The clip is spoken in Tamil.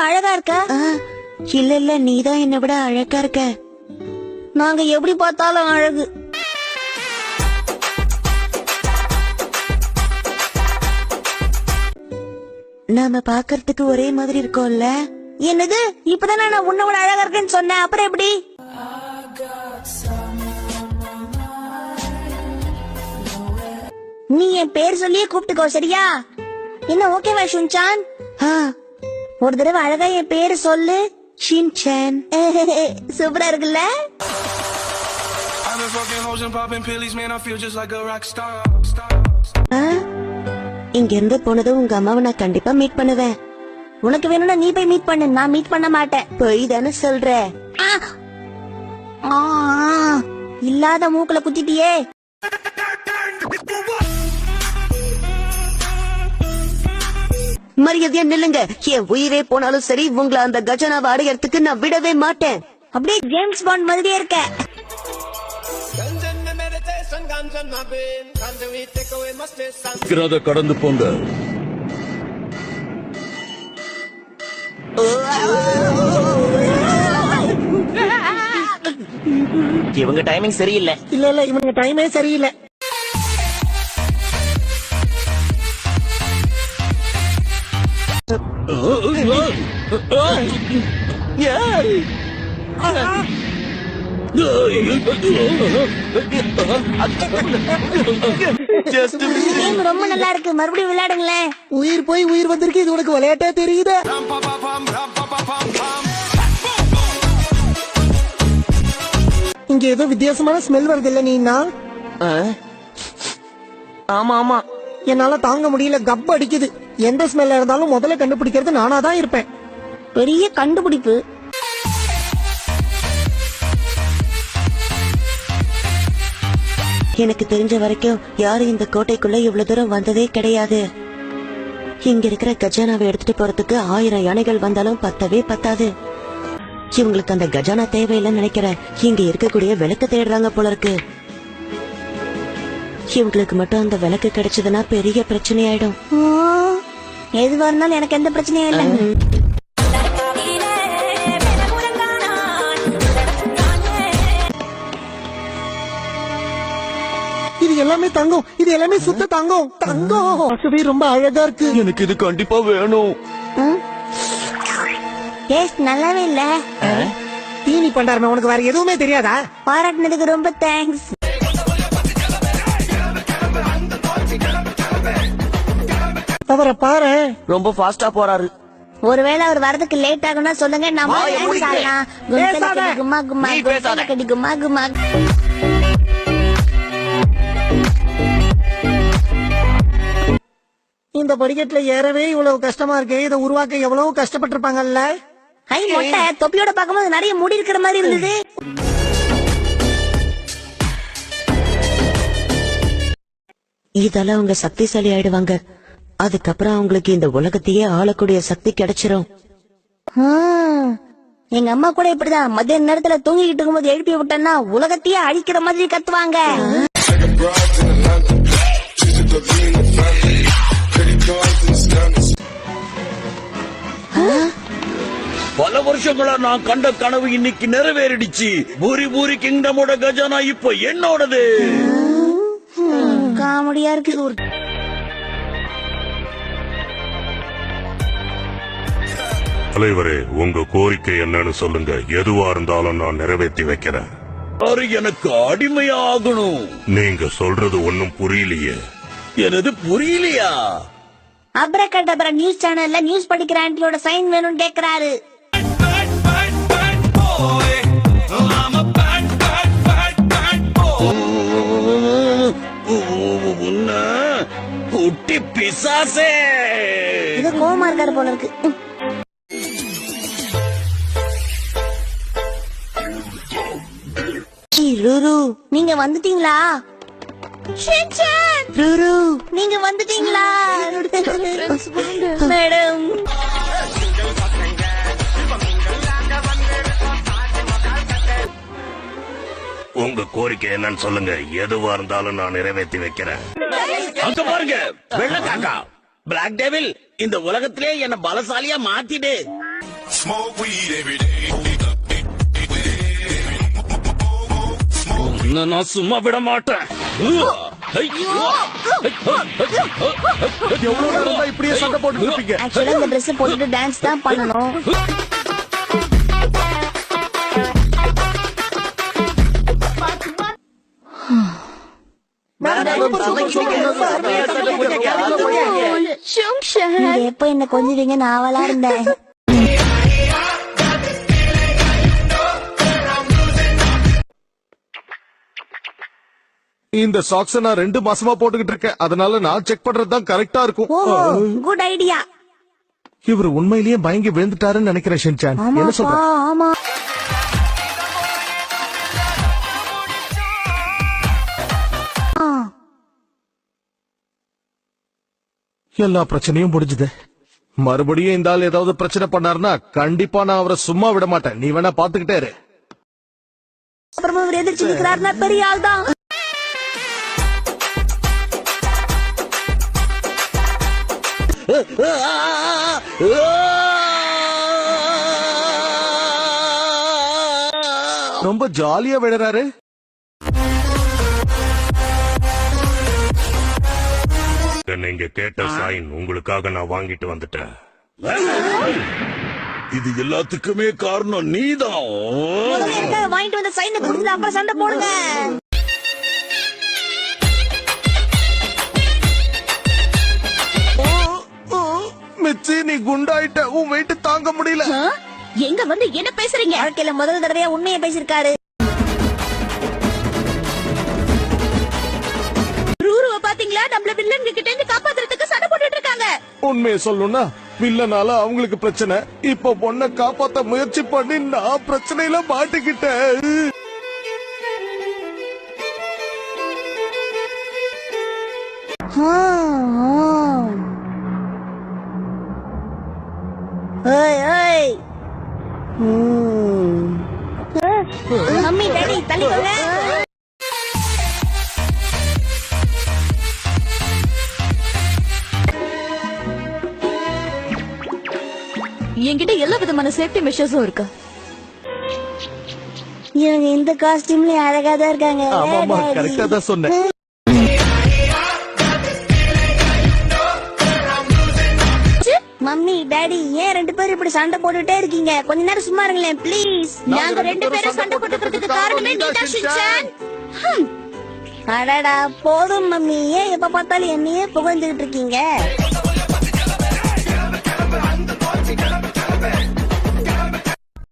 அழகா இருக்க. இல்ல இல்ல, நீதான் என்னை விட அழகா இருக்க. நாங்க எப்படி பார்த்தாலும் அழகு. நாம பாக்கறதுக்கு ஒரே மாதிரி இருக்கோம்ல. என்னது, இப்பதானே நான் உன்னை விட அழகா இருக்கேன்னு சொன்னேன், அப்புறம் எப்படி? நீ என் பேர் சொல்லியே கூப்பிட்டுக்கோ, சரியா? என்ன ஓகேவா ஷுன்சான்? ஒரு தடவை அழகா என் பேரு சொல்லு. ஷின்சான். சூப்பரா இருக்குல்ல? இங்க இருந்து போனதும் உங்க அம்மாவை நான் கண்டிப்பா மீட் பண்ணுவேன். உனக்கு வேணும்னா நீ போய் மீட் பண்ணு, நான் மீட் பண்ண மாட்டேன். போய் தானே சொல்ற. இல்லாத மூக்குல குத்திட்டியே. மரியாதையா நில்லுங்க. என் உயிரே போனாலும் சரி, உங்களை அந்த கஜானாவை அடையறதுக்கு நான் விடவே மாட்டேன். அப்படியே ஜேம்ஸ் பாண்ட் மாதிரியே இருக்க. கடந்து போங்க. இவங்க டைமிங் சரியில்லை. இல்ல இல்ல, இவங்க டைமே சரியில்லை. ரொம்ப நல்லா இருக்கு, மறுபடியும் விளையாடுங்களேன். உயிர் போய் உயிர் வந்திருக்கு, இது உனக்கு விளையாட்டா தெரியுது. இங்க ஏதோ வித்தியாசமான ஸ்மெல் வருது இல்ல நீனா? ஆமா ஆமா, என்னால தாங்க முடியல, கப் அடிக்குது. எந்த ஸ்மெல்ல இருந்தாலும் முதல்ல கண்டுபிடிக்கிறது நானா தான் இருப்பேன். பெரிய கண்டுபிடிப்பு. எனக்கு தெரிஞ்ச வரைக்கும் யாரும் இந்த கோட்டைக்குள்ள இவ்வளவு தூரம் வந்ததே கிடையாது. இங்க இருக்கிற கஜானாவை எடுத்துட்டு போறதுக்கு 1000 யானைகள் வந்தாலும் பத்தவே பத்தாது. இவங்களுக்கு அந்த கஜானா தேவையில்லைன்னு நினைக்கிறேன். இங்க இருக்கக்கூடிய விளக்கு தேடுறாங்க போல இருக்கு. இவங்களுக்கு மட்டும் அந்த விளக்கு கிடைச்சதுன்னா பெரிய பிரச்சனை ஆயிடும். எதுவா இருந்தாலும் எனக்கு எந்த பிரச்சனையும் இல்ல. இது எல்லாமே தங்கம், இது எல்லாமே சுத்த தங்கம். தங்கம் பார்க்கவே ரொம்ப அழகா இருக்கு. எனக்கு இது கண்டிப்பா வேணும். டேஸ்ட் நல்லாவே இல்ல. தீனி பண்டாரமே, உனக்கு வேற எதுவுமே தெரியாதா? பாராட்டினதுக்கு ரொம்ப தேங்க்ஸ். அவரை பாரு, ரொம்ப ஃபாஸ்டா போறாரு. ஒருவேளை அவர் வரதுக்கு லேட் ஆகும்னா சொல்லுங்க, நம்ம கும்மா கும்மா கடி கும்மா கும்மா. இந்த படிக்கட்டுல ஏறவே இவ்வளவு கஷ்டமா இருக்கு. இதை உருவாக்க எவ்வளவு கஷ்டப்பட்டிருப்பாங்கல்ல. ஐ மொட்டை, தொப்பியோட பாக்கும்போது நிறைய முடி இருக்கிற மாதிரி இருந்தது. இதெல்லாம் அவங்க சக்திசாலி ஆயிடுவாங்க. அதுக்கப்புறம் அவங்களுக்கு இந்த உலகத்தையே ஆளக்கூடிய சக்தி கிடைச்சிரும். எங்க அம்மா கூட இப்படிதான் மத்தியான நேரத்துல தூங்கிக்கிட்டு இருக்கும்போது எழுப்பி விட்டேன்னா உலகத்தையே அழிக்கிற மாதிரி கத்துவாங்க. பல வருஷங்களா நான் கண்ட கனவு இன்னைக்கு நிறைவேறிடுச்சு. பூரி பூரி கிங்டமோட கஜானா இப்ப என்னோடது. காமெடியா இருக்கு. தலைவரே, உங்க கோரிக்கை என்னன்னு சொல்லுங்க. எதுவா இருந்தாலும் நான் நிறைவேற்றி வைக்கிறேன். எனக்கு அடிமையாகணும். நீங்க சொல்றது ஒன்னும் புரியலையே. எனது புரியலையா? அப்ரகடப்ரா நியூஸ் சேனல்ல நியூஸ் படிக்கிற ஆண்டியோட சைன் வேணும்னு கேக்குறாரு. குட்டி பிசாசே, இது கோவமா இருக்காரு போல இருக்கு. ரூரு, நீங்க வந்துட்டீங்களா? ரூரு, நீங்க வந்துட்டீங்களா மேடம்? உங்க கோரிக்கை என்னன்னு சொல்லுங்க. எதுவா இருந்தாலும் நான் நிறைவேற்றி வைக்கிறேன். அங்க பாருங்க, வெள்ளக்காக்கா. பிளாக் டெவில், இந்த உலகத்திலே என்ன பலசாலியா மாத்திடு. Smoke weed every day. உன்னை நான் சும்மா விட மாட்டேன். எவ்வளவு நேரம் தான் இப்படியே சண்டை போட்டு இருப்பீங்க? ஆக்சுவலா இந்த Dress போட்டுட்டு டான்ஸ் தான் பண்ணணும். நீங்க எப்ப என்ன கொஞ்சுவீங்க நான் அவளா இருந்தேன். இந்த சாக்ஸ் நான் 2 மாசமா போட்டுக்கிட்டு இருக்கேன். அதனால நான் செக் பண்றதுதான் கரெக்டா இருக்கும். ஓ குட் ஐடியா. இவர் உண்மையிலேயே பயங்கி விழுந்துட்டாருன்னு நினைக்கிறேன் ஷின்சான். என்ன சொல்ற? ஆமா எல்லா பிரச்சனையும் முடிஞ்சது. மறுபடியும் இந்த ஆள் ஏதாவது பிரச்சனை பண்ணாருன்னா கண்டிப்பா நான் அவரை சும்மா விட மாட்டேன். நீ வேணா பாத்துக்கிட்டே இரு. அப்புறமா இவர் எதிர்த்து நிக்கிறாருன்னா பெரிய ஆள் தான். ரொம்ப ஜாலியா விடுறாரு. நீங்க கேட்ட சைன் உங்களுக்காக நான் வாங்கிட்டு வந்துட்டேன். இது எல்லாத்துக்குமே காரணம் நீதான். முதல்ல எனக்காக வாங்கிட்டு வந்த சைனை கொடுத்து அப்புறம் சண்டை போடுங்க. மிச்சி நீ குண்டாயிட்ட. உன் வெயிட் தாங்க முடியல. எங்க வந்து என்ன பேசுறீங்க? வாழ்க்கையில முதல் தடவையா உண்மையை பேசிருக்காரு. ரூருவ பாத்தீங்களா? நம்மள வில்லன் கிட்ட இருந்து காப்பாத்துறதுக்கு சண்டை போட்டுட்டு இருக்காங்க. உண்மையை சொல்லணும்னா வில்லனால அவங்களுக்கு பிரச்சனை. இப்ப பொண்ணை காப்பாத்த முயற்சி பண்ணி நான் பிரச்சனையில மாட்டிக்கிட்டேன். ஏய் ஏய் மம்மி டாடி தள்ளிக்கோங்க. என்கிட்ட எல்லா விதமான சேஃப்டி மெஷர்ஸும் இருக்கு. இவங்க இந்த காஸ்டியூம்ல அழகா தான் இருக்காங்க. ஆமாமா கரெக்டா தான் சொன்னேன். மம்மி டாடி ஏன் 2 பேரும் இப்படி சண்டை போட்டுட்டே இருக்கீங்க? கொஞ்ச நேரம் சும்மா இருங்களேன் ப்ளீஸ். நாங்க 2 பேரும் சண்டை போட்டுக்கிறதுக்கு காரணமே நீதான் ஷின்சான். அடடா போதும் மம்மி, ஏன் எப்ப பார்த்தாலும் என்னையே புகழ்ந்துகிட்டு இருக்கீங்க?